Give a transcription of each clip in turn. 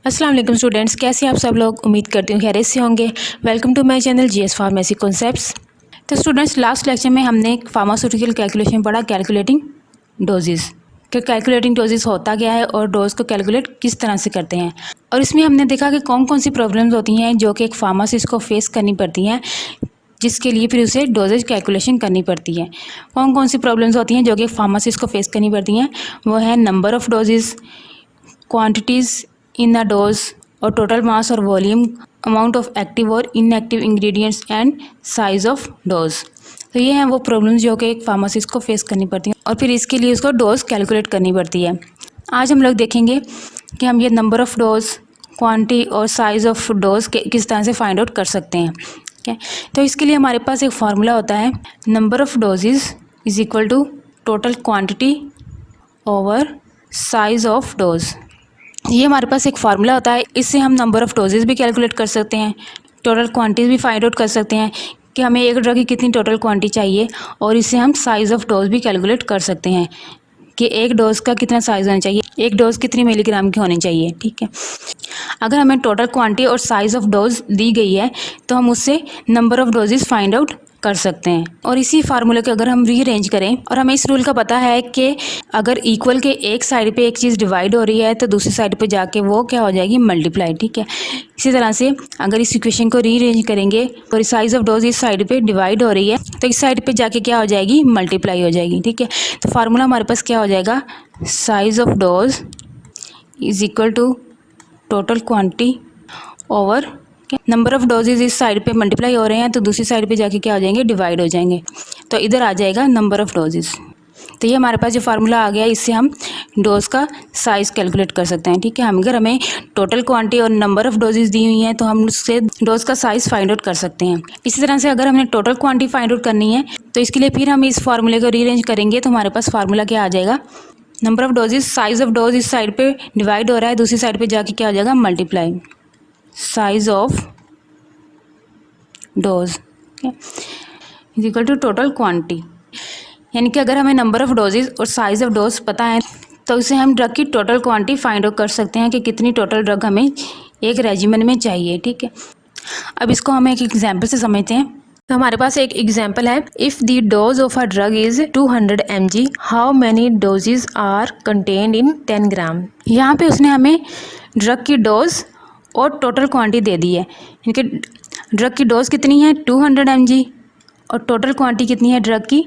अस्सलाम वालेकुम स्टूडेंट्स, कैसे आप सब लोग। उम्मीद करती हूँ खैरियत से होंगे। Welcome to my channel GS pharmacy concepts. तो स्टूडेंट्स, लास्ट लेक्चर में हमने फार्मास्यूटिकल कैलकुलेशन पढ़ा, कैलकुलेटिंग डोजेस। कि कैलकुलेटिंग डोजेस होता क्या है और डोज को कैलकुलेट किस तरह से करते हैं। और इसमें हमने देखा कि कौन कौन सी प्रॉब्लम्स होती हैं जो कि एक फार्मासिस्ट को फेस करनी पड़ती हैं, जिसके लिए फिर उसे डोजेज कैलकुलेशन करनी पड़ती है। कौन कौन सी प्रॉब्लम्स होती हैं जो कि फार्मासिस्ट को फेस करनी पड़ती हैं, वो है number of doses, quantities in the dose और टोटल मास और वॉल्यूम, अमाउंट ऑफ एक्टिव और inactive ingredients and size of dose. तो ये हैं वो प्रॉब्लम्स जो कि एक फार्मासिस्ट को फेस करनी पड़ती हैं और फिर इसके लिए उसको डोज कैलकुलेट करनी पड़ती है। आज हम लोग देखेंगे कि हम ये नंबर ऑफ़ डोज, क्वांटिटी और साइज़ ऑफ डोज के किस तरह से फाइंड आउट कर सकते हैं। ठीक है, तो इसके लिए हमारे पास एक फार्मूला होता है, number of doses is equal to total quantity over size of dose. ये हमारे पास एक फार्मूला होता है। इससे हम नंबर ऑफ़ डोजेज़ भी कैलकुलेट कर सकते हैं, टोटल क्वांटिटीज़ भी फाइंड आउट कर सकते हैं कि हमें एक ड्रग की कितनी टोटल क्वांटिटी चाहिए, और इससे हम साइज़ ऑफ डोज भी कैलकुलेट कर सकते हैं कि एक डोज का कितना साइज़ होना चाहिए, एक डोज कितनी मिलीग्राम की होनी चाहिए। ठीक है, अगर हमें टोटल क्वांटिटी और साइज़ ऑफ डोज दी गई है तो हम उससे number of doses find out कर सकते हैं। और इसी फार्मूले को अगर हम रीअरेंज करें, और हमें इस रूल का पता है कि अगर इक्वल के एक साइड पे एक चीज़ डिवाइड हो रही है तो दूसरी साइड पे जाके वो क्या हो जाएगी, मल्टीप्लाई। ठीक है, इसी तरह से अगर इस इक्वेशन को रीअरेंज करेंगे और साइज़ ऑफ डोज इस साइड पे डिवाइड हो रही है तो इस साइड पे जाके क्या हो जाएगी, मल्टीप्लाई हो जाएगी। ठीक है, तो फार्मूला हमारे पास क्या हो जाएगा, size of dose is equal to total quantity over number of doses. इस साइड पे मल्टीप्लाई हो रहे हैं तो दूसरी साइड पे जाके क्या हो जाएंगे, डिवाइड हो जाएंगे, तो इधर आ जाएगा नंबर ऑफ़ डोजेज। तो ये हमारे पास जो फार्मूला आ गया, इससे हम डोज का साइज़ कैलकुलेट कर सकते हैं। ठीक है, हम अगर हमें टोटल क्वांटिटी और नंबर ऑफ़ डोजेज दी हुई हैं तो हम उससे डोज का साइज़ फाइंड आउट कर सकते हैं। इसी तरह से अगर हमें टोटल क्वांटिटी फाइंड आउट करनी है तो इसके लिए फिर हम इस फार्मूले को रीअरेंज करेंगे तो हमारे पास फार्मूला क्या आ जाएगा, number of doses, size of dose इस साइड पे डिवाइड हो रहा है, दूसरी साइड पे जाके क्या हो जाएगा, multiply, size of dose is equal to total quantity. यानी कि अगर हमें नंबर ऑफ़ डोजेज और साइज़ ऑफ डोज पता है तो उससे हम ड्रग की टोटल क्वांटिटी फाइंड आउट कर सकते हैं कि कितनी टोटल ड्रग हमें एक रेजिमेन में चाहिए। ठीक है, अब इसको हम एक एग्जांपल से समझते हैं। तो हमारे पास एक एग्जांपल है, if the dose of a drug is 200 mg, how many doses are contained in 10 gram. यहाँ पे उसने हमें ड्रग की डोज और टोटल क्वांटिटी दे दी है, यानी कि ड्रग की डोज कितनी है 200 mg और टोटल क्वांटिटी कितनी है ड्रग की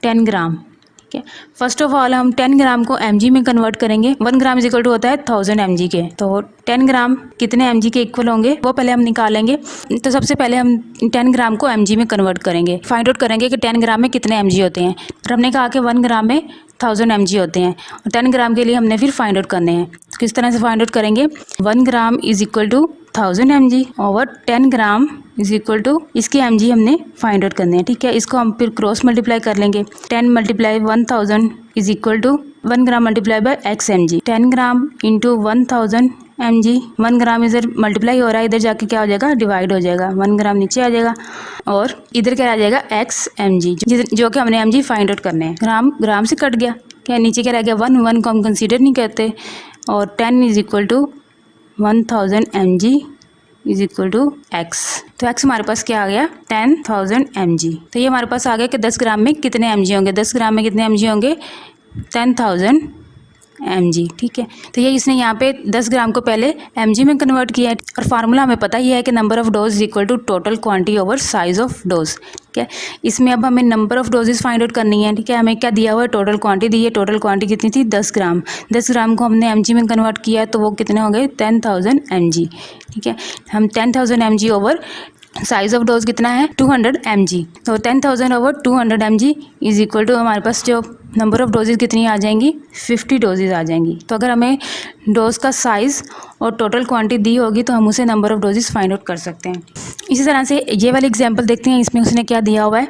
10 ग्राम। ठीक है, फर्स्ट ऑफ ऑल हम 10 ग्राम को mg में कन्वर्ट करेंगे। 1 ग्राम इज इक्वल टू होता है 1000 mg के, तो 10 ग्राम कितने mg के इक्वल होंगे वो पहले हम निकालेंगे। तो सबसे पहले हम 10 ग्राम को mg में कन्वर्ट करेंगे, फाइंड आउट करेंगे कि 10 ग्राम में कितने mg होते हैं। और हमने कहा कि 1 ग्राम में 1000 mg होते हैं और 10 ग्राम के लिए हमने फिर फाइंड आउट करने हैं। किस तरह से फाइंड आउट करेंगे, 1 gram is equal to 1000 mg over 10 gram is equal to इसके mg हमने फाइंड आउट करने हैं। ठीक है, इसको हम फिर क्रॉस मल्टीप्लाई कर लेंगे, 10 multiply 1000 is equal to 1 gram multiply by x mg, 10 gram into 1000 mg। 1 gram इधर मल्टीप्लाई हो रहा है, इधर जाके क्या हो जाएगा, डिवाइड हो जाएगा, 1 ग्राम नीचे आ जाएगा और इधर क्या आ जाएगा, x mg, जो कि हमने mg फाइंड आउट करने हैं। ग्राम ग्राम से कट गया, क्या नीचे क्या रह गया, 1 को हम कंसीडर नहीं करते, और 10 is equal to 1000 mg is equal to x। तो x हमारे पास क्या आ गया, 10,000 mg। तो ये हमारे पास आ गया कि 10 ग्राम में कितने mg होंगे, 10 ग्राम में कितने mg होंगे, 10,000 mg। ठीक है, तो ये इसने यहाँ पे 10 ग्राम को पहले mg में कन्वर्ट किया है। और फार्मूला हमें पता ही है कि number of dose is equal to total quantity over size of dose. ठीक है, इसमें अब हमें number of doses find out करनी है। ठीक है, हमें क्या दिया हुआ है, टोटल क्वांटिटी दी है। टोटल क्वांटिटी कितनी थी, 10 ग्राम। 10 ग्राम को हमने mg में कन्वर्ट किया तो वो कितने हो गए, 10,000 mg। ठीक है, हम 10,000 mg over size of dose कितना है, 200 mg, तो 10,000 over 200 mg is equal to हमारे पास जो नंबर ऑफ़ डोजेज कितनी आ जाएंगी, 50 डोजेज आ जाएंगी। तो अगर हमें डोज का साइज़ और टोटल क्वांटिटी दी होगी तो हम उसे number of doses find out कर सकते हैं। इसी तरह से ये वाली एग्जांपल देखते हैं, इसमें उसने क्या दिया हुआ है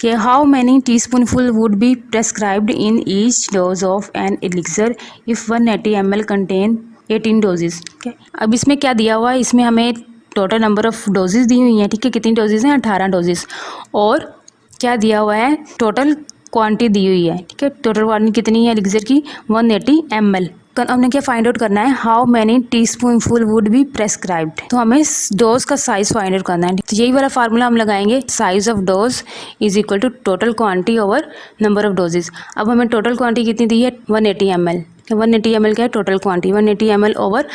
कि how many teaspoonful would be prescribed in each dose of an elixir if 180 ml contain 18 doses. ठीक है, अब इसमें क्या दिया हुआ है, इसमें हमें टोटल नंबर ऑफ़ डोजेज दी हुई हैं। ठीक है, कितनी डोजेज हैं, 18 डोजेज, और क्या दिया हुआ है, टोटल क्वांटिटी दी हुई है। ठीक है, टोटल क्वांटिटी कितनी है एलिक्सर की, 180 ml। हमने क्या फाइंड आउट करना है, how many teaspoon full would be prescribed. तो हमें डोज का साइज फाइंड आउट करना है। तो यही वाला फार्मूला हम लगाएंगे, size of dose is equal to total quantity over number of doses. अब हमें टोटल क्वांटिटी कितनी दी है, 180 ml। 180 ml क्या है total quantity, 180 ml over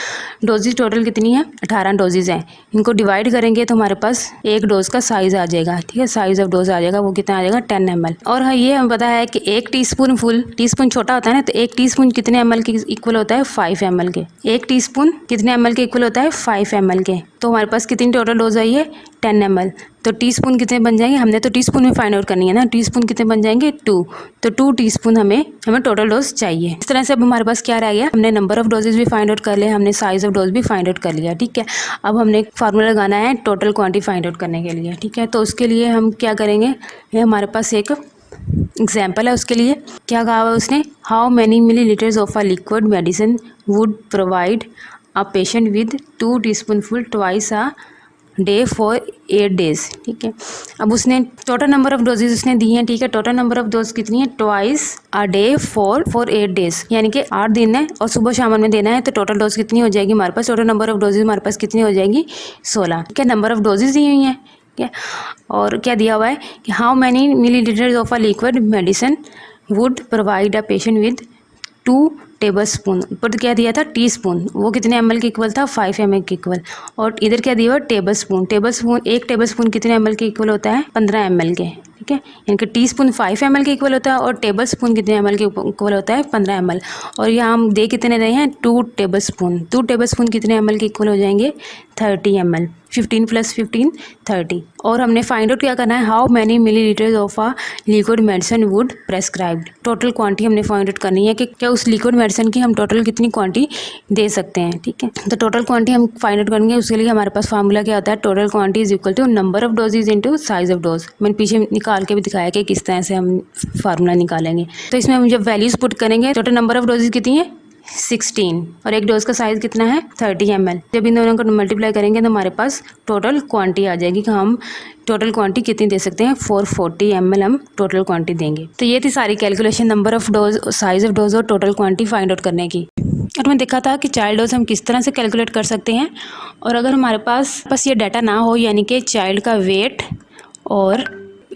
doses total कितनी है, 18 डोजेज हैं। इनको डिवाइड करेंगे तो हमारे पास एक डोज का साइज आ जाएगा, ठीक है, साइज ऑफ डोज आ जाएगा, वो कितना आ जाएगा 10 ml। और हाँ, ये हमें पता है कि एक टीस्पून फुल, टीस्पून छोटा होता है ना, तो एक टीस्पून कितने ml के इक्वल होता है, 5 ml के। एक टीस्पून कितने ml के इक्वल होता है, 5 ml के। तो हमारे पास कितनी टोटल डोज आई है, 10 ml। तो टीस्पून कितने बन जाएंगे, हमने तो टीस्पून में फाइंड आउट करनी है ना, टीस्पून कितने बन जाएंगे, 2। तो 2 टीस्पून हमें टोटल डोज चाहिए। इस तरह से अब हमारे पास क्या रह गया, हमने नंबर ऑफ डोजेज भी फाइंड आउट कर लिया, हमने साइज ऑफ डोज भी फाइंड आउट कर लिया, ठीक है। अब हमने एक फार्मूला लगाना है टोटल क्वांटिटी फाइंड आउट करने के लिए, ठीक है। तो उसके लिए हम क्या करेंगे, ये हमारे पास एक एग्जाम्पल है। उसके लिए क्या कहा हुआ उसने, how many millilitres of a liquid medicine would provide a patient with 2 teaspoonful twice a day for 8 days, ठीक है। अब उसने टोटल नंबर ऑफ डोजेज उसने दी हैं, ठीक है। टोटल नंबर ऑफ डोज कितनी है, twice a day for 8 days, यानी कि 8 दिन है और सुबह शाम में देना है। तो टोटल डोज कितनी हो जाएगी हमारे पास, टोटल नंबर ऑफ डोजेज हमारे पास कितनी हो जाएगी, 16, ठीक है। नंबर ऑफ डोजेज दी हुई हैं, ठीक है। और क्या दिया हुआ है कि how many millilitres of a liquid medicine would provide a patient with 2 tablespoon. ऊपर तो क्या दिया था, टीस्पून, वो कितने ml के इक्वल था, 5 ml के इक्वल। और इधर क्या दिया हुआ, टेबलस्पून। एक टेबलस्पून कितने ml के इक्वल होता है, 15 ml के, ठीक है। यानी कि टीस्पून 5 ml के इक्वल होता है और टेबलस्पून कितने ml के इक्वल होता है, 15 ml। और यहाँ हम दे कितने रहे हैं, 2 टेबलस्पून। 2 टेबलस्पून कितने ml के इक्वल हो जाएंगे, 30 ml। 15 + 15 30। और हमने फाइंड आउट क्या करना है, how many millilitres of a liquid medicine would prescribed. Total quantity हमने फाइंड आउट करनी है कि क्या उस लिक्विड मेडिसिन की हम टोटल कितनी क्वांटिटी दे सकते हैं, ठीक है। तो टोटल क्वांटिटी हम फाइंड आउट करेंगे, उसके लिए हमारे पास फार्मूला क्या होता है, total quantity is equal to number of doses into size of dose. मैंने पीछे निकाल के भी दिखाया कि किस तरह से हम फार्मूला निकालेंगे। तो इसमें हम जब वैल्यूज पुट करेंगे, टोटल नंबर ऑफ डोजेज कितनी है, 16, और एक डोज का साइज कितना है, 30 ml। जब इन दोनों को मल्टीप्लाई करेंगे तो हमारे पास टोटल क्वांटिटी आ जाएगी कि हम टोटल क्वांटिटी कितनी दे सकते हैं, 440 ml हम टोटल क्वांटिटी देंगे। तो ये थी सारी calculation number of dose, size of dose और टोटल क्वांटिटी फाइंड आउट करने की। और मैं देखा था कि चाइल्ड डोज हम किस तरह से कैलकुलेट कर सकते हैं। और अगर हमारे पास ये डाटा ना हो, यानी कि चाइल्ड का वेट और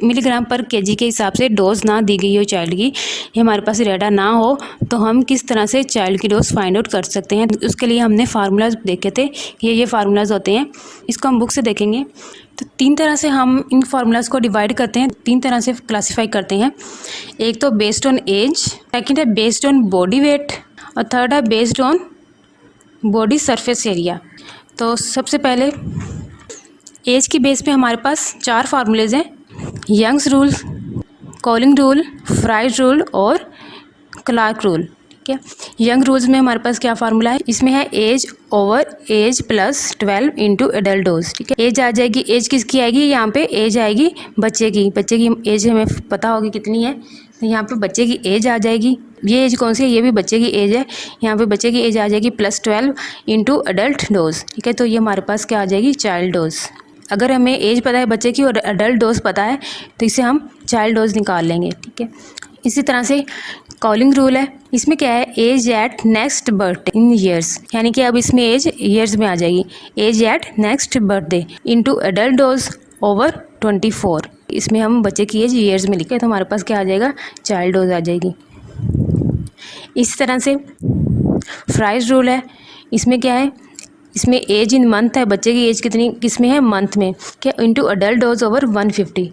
मिलीग्राम पर केजी के हिसाब से डोज ना दी गई हो चाइल्ड की, ये हमारे पास डाटा ना हो, तो हम किस तरह से चाइल्ड की डोज फाइंड आउट कर सकते हैं। उसके लिए हमने फार्मूलाज देखे थे, ये फार्मूलाज होते हैं, इसको हम बुक से देखेंगे। तो 3 तरह से हम इन फार्मूलाज को डिवाइड करते हैं, 3 तरह से क्लासीफाई करते हैं। एक तो बेस्ड ऑन एज, सेकेंड है बेस्ड ऑन बॉडी वेट, और थर्ड है based on body surface area. तो सबसे पहले एज की बेस पे हमारे पास 4 फार्मूलेज हैं, Young's rule, Cowling rule, Fried rule और क्लार्क रूल, ठीक है। यंग रूल्स में हमारे पास क्या फार्मूला है, इसमें है age over age plus 12 into adult dose, ठीक है। एज आ जाएगी, एज किसकी आएगी, यहाँ पे एज आएगी बच्चे की एज हमें पता होगी कितनी है, तो यहाँ पे बच्चे की एज आ जाएगी। ये एज कौन सी है, ये भी बच्चे की एज है, यहाँ पे बच्चे की एज आ जाएगी प्लस 12 इंटू एडल्ट डोज, ठीक है। तो ये हमारे पास क्या आ जाएगी, चाइल्ड डोज। अगर हमें एज पता है बच्चे की और एडल्ट डोज पता है, तो इसे हम चाइल्ड डोज निकाल लेंगे, ठीक है। इसी तरह से कॉलिंग रूल है, इसमें क्या है, age at next birthday in years, यानी कि अब इसमें एज ईयर्स में आ जाएगी, age at next birthday into adult dose over 24। इसमें हम बच्चे की एज ईयर्स में लिखे, तो हमारे पास क्या आ जाएगा, चाइल्ड डोज आ जाएगी। इस तरह से फ्राइज रूल है, इसमें क्या है, इसमें एज इन मंथ है, बच्चे की एज कितनी किस में है, मंथ में, क्या इंटू एडल्ट डोज ओवर 150।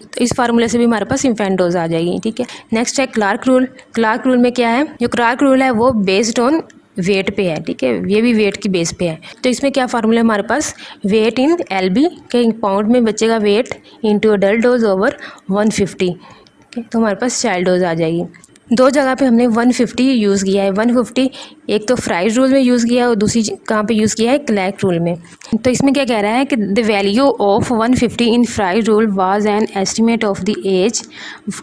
तो इस फार्मूले से भी हमारे पास इन्फेंट डोज आ जाएगी, ठीक है। नेक्स्ट है क्लार्क रूल। क्लार्क रूल में क्या है, जो क्लार्क रूल है वो बेस्ड ऑन वेट पे है, ठीक है, ये भी वेट की बेस पे है। तो इसमें क्या फार्मूला है हमारे पास, वेट इन LB के पाउंड में बच्चे का weight into adult dose over 150, ठीक है। तो हमारे पास चाइल्ड डोज आ जाएगी। 2 जगह पे हमने 150 यूज़ किया है, 150 एक तो फ्राइज रूल में यूज़ किया है और दूसरी कहाँ पे यूज़ किया है, क्लैर्क रूल में। तो इसमें क्या कह रहा है कि the value of 150 in Fried's rule was an estimate of the age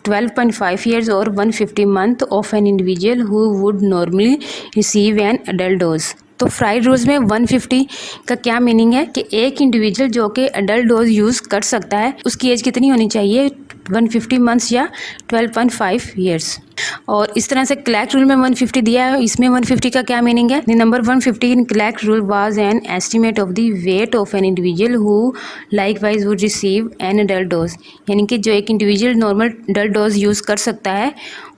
12.5 years और 150 month of an individual who would normally receive an adult dose. तो फ्राइड रूल्स में 150 का क्या मीनिंग है कि एक इंडिविजुअल जो कि अडल्ट डोज यूज़ कर सकता है उसकी एज कितनी होनी चाहिए, 150 मंथ्स या 12.5 ईयर्स। और इस तरह से क्लैर्क रूल में 150 दिया है, इसमें 150 का क्या मीनिंग है, the number 150 in Clark rule was an estimate of the weight of an individual who likewise would receive an adult dose. यानी कि जो एक individual normal adult dose use कर सकता है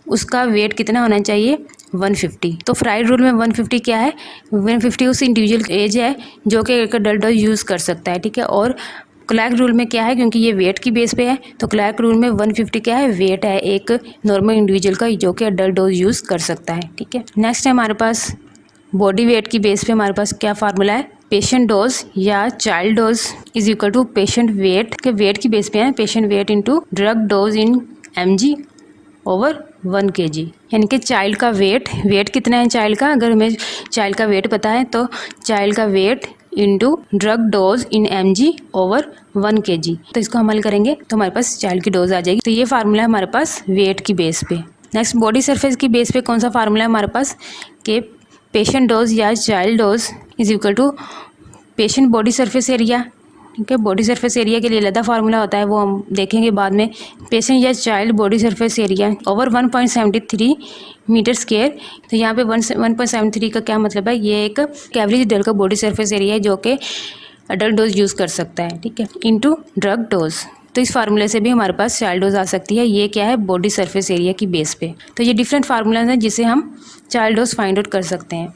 उसका वेट कितना होना चाहिए, 150। तो फ्राइड रूल में 150 क्या है, 150 उस इंडिविजुअल एज है जो कि एक अडल्ट डोज यूज़ कर सकता है, ठीक है। और क्लैर्क रूल में क्या है, क्योंकि ये वेट की बेस पे है तो क्लैर्क रूल में 150 क्या है, वेट है एक नॉर्मल इंडिविजुअल का जो कि अडल्ट डोज यूज़ कर सकता है, ठीक है। नेक्स्ट है हमारे पास बॉडी वेट की बेस पे हमारे पास क्या फार्मूला है, पेशेंट डोज या child dose is equal to patient weight के वेट की बेस पे है, patient weight into drug dose in mg over 1 kg। यानी कि चाइल्ड का वेट कितना है चाइल्ड का, अगर हमें चाइल्ड का वेट पता है तो चाइल्ड का wait into drug dose in mg over 1 kg। तो इसको हम हल करेंगे तो हमारे पास चाइल्ड की डोज आ जाएगी। तो ये फार्मूला है हमारे पास वेट की बेस पे। नेक्स्ट बॉडी सरफेस की बेस पे कौन सा फार्मूला है हमारे पास कि पेशेंट डोज या child dose is equal to patient body surface area, ठीक है। बॉडी सरफेस एरिया के लिए अलग फार्मूला होता है, वो हम देखेंगे बाद में। पेशेंट या child body surface area over 1.73 meter square. तो यहाँ पे 1.73 का क्या मतलब है, ये एक एवरेज अडल्ट का बॉडी सरफेस एरिया है जो कि अडल्ट डोज यूज़ कर सकता है, ठीक है, इनटू ड्रग डोज। तो इस फार्मूले से भी हमारे पास चाइल्ड डोज आ सकती है। ये क्या है, बॉडी सरफेस एरिया की बेस पे। तो ये डिफरेंट फार्मूलाज हैं जिसे हम चाइल्ड डोज फाइंड आउट कर सकते हैं।